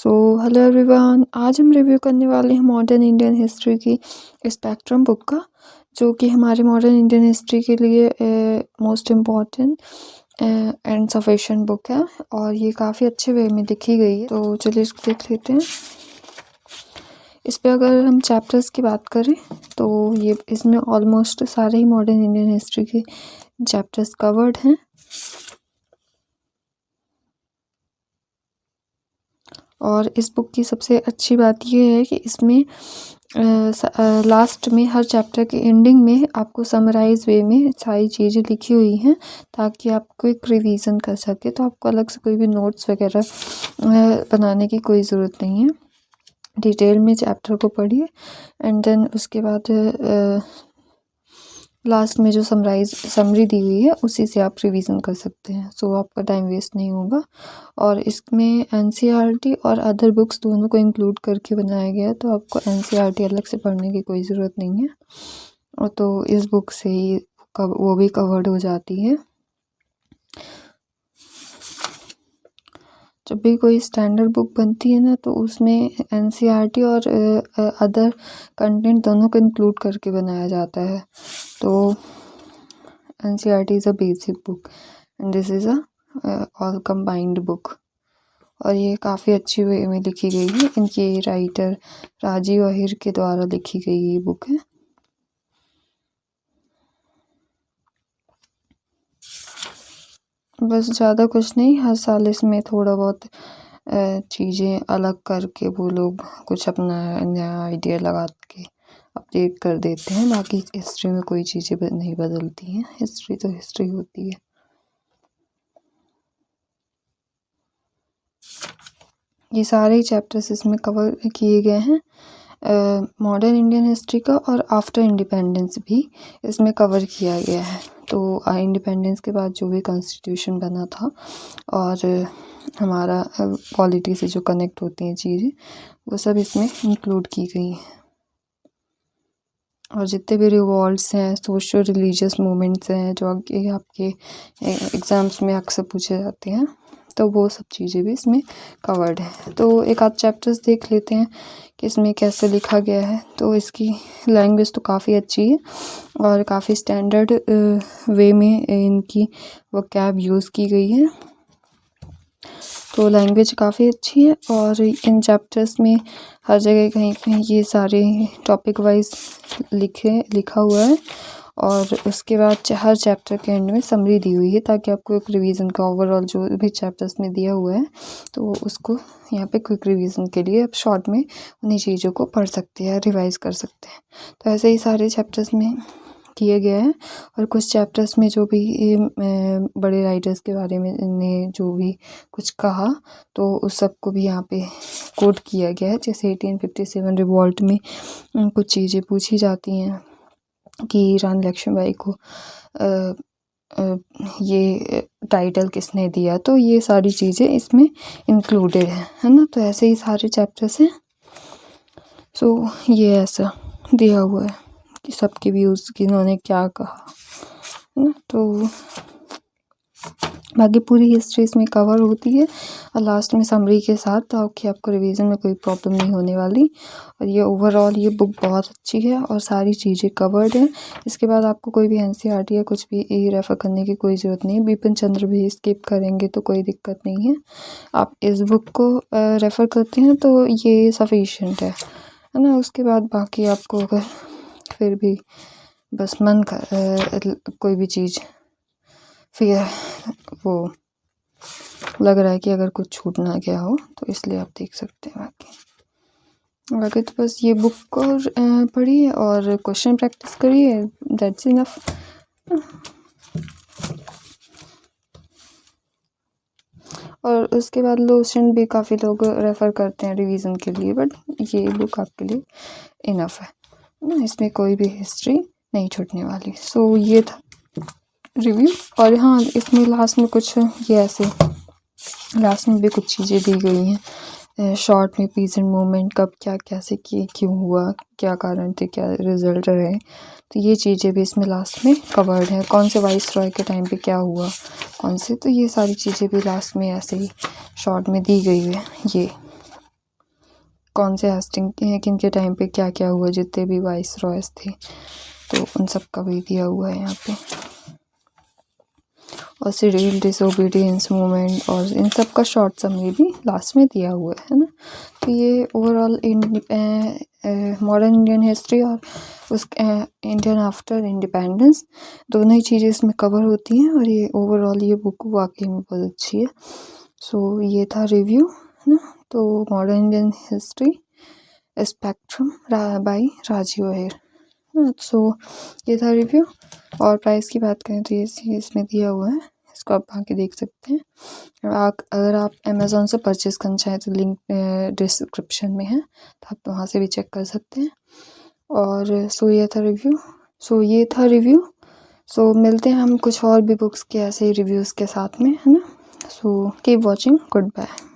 So hello everyone, आज हम review करने वाले हैं मॉडर्न इंडियन हिस्ट्री की स्पेक्ट्रम बुक का, जो कि हमारे मॉडर्न इंडियन हिस्ट्री के लिए most important and sufficient book है और ये काफ़ी अच्छे वे में लिखी गई है। तो चलिए इसको देख लेते हैं। इस पे अगर हम चैप्टर्स की बात करें तो ये इसमें ऑलमोस्ट सारे ही मॉडर्न इंडियन हिस्ट्री के चैप्टर्स कवर्ड हैं। और इस बुक की सबसे अच्छी बात यह है कि इसमें लास्ट में हर चैप्टर के एंडिंग में आपको समराइज वे में सारी चीज़ें लिखी हुई हैं, ताकि आप क्विक रिवीजन कर सके। तो आपको अलग से कोई भी नोट्स वगैरह बनाने की कोई ज़रूरत नहीं है। डिटेल में चैप्टर को पढ़िए एंड देन उसके बाद लास्ट में जो समरी दी हुई है उसी से आप रिवीजन कर सकते हैं। सो आपका टाइम वेस्ट नहीं होगा। और इसमें एनसीईआरटी और अदर बुक्स दोनों को इंक्लूड करके बनाया गया है, तो आपको एनसीईआरटी अलग से पढ़ने की कोई ज़रूरत नहीं है। और तो इस बुक से ही वो भी कवर्ड हो जाती है। जब भी कोई स्टैंडर्ड बुक बनती है ना, तो उसमें एनसीईआरटी और अदर कंटेंट दोनों को इंक्लूड करके बनाया जाता है। तो NCERT is a basic book and this is a all combined book. और ये काफ़ी अच्छी वे में लिखी गई है। इनके राइटर राजीव अहिर के द्वारा लिखी गई ये बुक है। बस ज़्यादा कुछ नहीं, हर साल इसमें थोड़ा बहुत चीज़ें अलग करके वो लोग कुछ अपना नया आइडिया लगा के अपडेट कर देते हैं। बाकी हिस्ट्री में कोई चीज़ें नहीं बदलती हैं। हिस्ट्री तो हिस्ट्री होती है। ये सारे चैप्टर्स इसमें कवर किए गए हैं। मॉडर्न इंडियन हिस्ट्री का और आफ्टर इंडिपेंडेंस भी इसमें कवर किया गया है। तो इंडिपेंडेंस के बाद जो भी कॉन्स्टिट्यूशन बना था और हमारा पॉलिटी से जो कनेक्ट होती हैं चीज़ें, वो सब इसमें इंक्लूड की गई हैं। और जितने भी रिवॉल्ट्स हैं, सोशल रिलीजियस मूवमेंट्स हैं जो आपके एग्ज़ाम्स में अक्सर पूछे जाते हैं, तो वो सब चीज़ें भी इसमें कवर्ड है। तो एक आध चैप्टर्स देख लेते हैं कि इसमें कैसे लिखा गया है। तो इसकी लैंग्वेज तो काफ़ी अच्छी है और काफ़ी स्टैंडर्ड वे में इनकी वोकैब यूज़ की गई है। तो लैंग्वेज काफ़ी अच्छी है और इन चैप्टर्स में हर जगह कहीं कहीं ये सारे टॉपिक वाइज लिखा हुआ है। और उसके बाद हर चैप्टर के एंड में समरी दी हुई है, ताकि आपको एक रिवीजन का ओवरऑल जो भी चैप्टर्स में दिया हुआ है, तो उसको यहाँ पे क्विक रिवीजन के लिए आप शॉर्ट में उन्हीं चीज़ों को पढ़ सकते हैं, रिवाइज कर सकते हैं। तो ऐसे ही सारे चैप्टर्स में किए गए हैं। और कुछ चैप्टर्स में जो भी बड़े राइटर्स के बारे में ने जो भी कुछ कहा, तो उस सब को भी यहाँ पे कोट किया गया है। जैसे 1857 रिवॉल्ट में कुछ चीज़ें पूछी जाती हैं कि रानी लक्ष्मीबाई को ये टाइटल किसने दिया, तो ये सारी चीज़ें इसमें इंक्लूडेड है ना। तो ऐसे ही सारे चैप्टर्स हैं। सो ये ऐसा दिया हुआ है कि सबके व्यूज़ कि इन्होंने क्या कहा, है ना। तो बाकी पूरी हिस्ट्री इसमें कवर होती है और लास्ट में समरी के साथ, ताकि आपको रिवीजन में कोई प्रॉब्लम नहीं होने वाली। और ये ओवरऑल ये बुक बहुत अच्छी है और सारी चीज़ें कवर्ड हैं। इसके बाद आपको कोई भी एनसीईआरटी या कुछ भी रेफ़र करने की कोई ज़रूरत नहीं है। बिपिन चंद्र भी स्किप करेंगे तो कोई दिक्कत नहीं है। आप इस बुक को रेफ़र करते हैं तो ये सफिशिएंट है ना। उसके बाद बाकी आपको अगर फिर भी बस मन कर कोई भी चीज़ फिर वो लग रहा है कि अगर कुछ छूट ना गया हो, तो इसलिए आप देख सकते हैं। बाकी तो बस ये बुक को पढ़िए और क्वेश्चन प्रैक्टिस करिए, दैट्स इनफ। और उसके बाद लोशन भी काफ़ी लोग रेफ़र करते हैं रिवीजन के लिए, बट ये बुक आपके लिए इनफ है ना। इसमें कोई भी हिस्ट्री नहीं छूटने वाली। सो ये था रिव्यू। और हाँ, इसमें लास्ट में कुछ ये ऐसे लास्ट में भी कुछ चीज़ें दी गई हैं शॉर्ट में, पीसेंट मूवमेंट कब क्या कैसे किए, क्यों हुआ, क्या कारण थे, क्या रिजल्ट रहे। तो ये चीज़ें भी इसमें लास्ट में कवर्ड है। कौन से वाइसरॉय के टाइम पे क्या हुआ, कौन से, तो ये सारी चीज़ें भी लास्ट में ऐसे ही शॉर्ट में दी गई है ये। कौन से हेस्टिंग किन के टाइम पे क्या क्या हुआ, जितने भी वाइस रॉयस थे तो उन सब का भी दिया हुआ है यहाँ पे, और सिविल डिसोबीडियंस मूवमेंट और इन सब का शॉर्ट समरी भी लास्ट में दिया हुआ है ना। तो ये ओवरऑल मॉडर्न इंडियन हिस्ट्री और उस इंडियन आफ्टर इंडिपेंडेंस दोनों ही चीज़ें इसमें कवर होती हैं, और ये ओवरऑल ये बुक वाकई में बहुत अच्छी है। सो ये था रिव्यू है ना। तो modern Indian history Spectrum by Rajiv Aiyar. So ये था रिव्यू, और प्राइस की बात करें तो ये इसमें दिया हुआ है, इसको आप आके देख सकते हैं। अगर आप अमेज़ॉन से परचेज़ करना चाहें तो लिंक डिस्क्रिप्शन में है, तो आप वहाँ से भी चेक कर सकते हैं। और ये था रिव्यू। सो मिलते हैं हम कुछ और भी बुक्स के ऐसे ही रिव्यूज़ के साथ में, है ना। So keep watching, good bye.